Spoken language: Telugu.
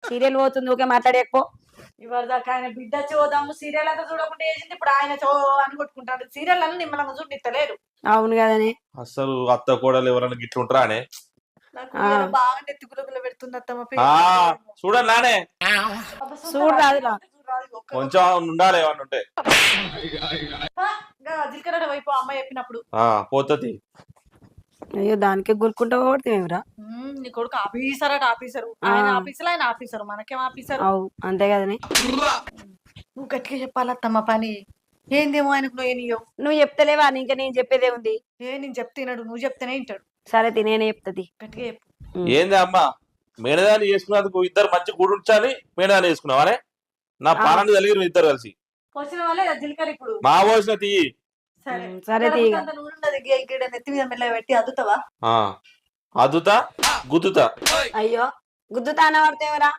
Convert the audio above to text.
సీరియల్ పోతుంది ఊకే మాట్లాడేకపో. ఇవాళ దాకా ఆయన బిడ్డ చూద్దాము సీరియల్ అంతా చూడకుండా వేసింది, ఇప్పుడు ఆయన చో అని కొట్టుకుంటాడు. సీరియల్ అన్నీ నిమ్మలంగా చూడిస్తలేరు. అవును కదనే. అసలు అత్త కోడలు ఎవరైనా గిట్లుంటారా అనే నాకు ఈయన బాగా నెత్తిగులుగులు పెడుతుంది అత్తమ్మ. చూడండి నానే చూడు రాదురా. కొంచెం ఉండాలి ఏమన్నా ఉంటే. జీలకర్ర వైపు అమ్మ చెప్పినప్పుడు పోతుంది. అయ్యో దానికే గురుకుంటా పోగొడతామేమిరా. నీ కొడుకు ఆఫీసర్ అట, ఆఫీసరు. ఆయన ఆఫీసర్, ఆయన ఆఫీసరు, మనకేం ఆఫీసర్. అవు అంతే కదనే. నువ్వు గట్టిగా చెప్పాలి అత్తమ్మ పని. ఏందేమో ఆయనకు నువ్వు నువ్వు చెప్తలేవా? ఇంకా నేను చెప్పేదే ఉంది. నేను చెప్తున్నాడు, నువ్వు చెప్తేనే వింటాడు. సరే తినేనే చెప్తుంది. గట్టిగా చెప్పు. ఏంది అమ్మా, మేనదాన్ని చేసుకున్నందుకు ఇద్దరు మంచి కూడు ఉంచాలి. మేనదాన్ని చేసుకున్నావానే నా పాలన కలిగిన ఇద్దరు కలిసి వచ్చిన వాళ్ళే జీలకర్ర ఇప్పుడు మా పోసిన తీయి. సరే నెత్తి మీద మెల్ల పెట్టి అద్దుతావా? అద్దుతా గుద్దుతా. అయ్యో గుద్దుతా అన్న పడితేవరా?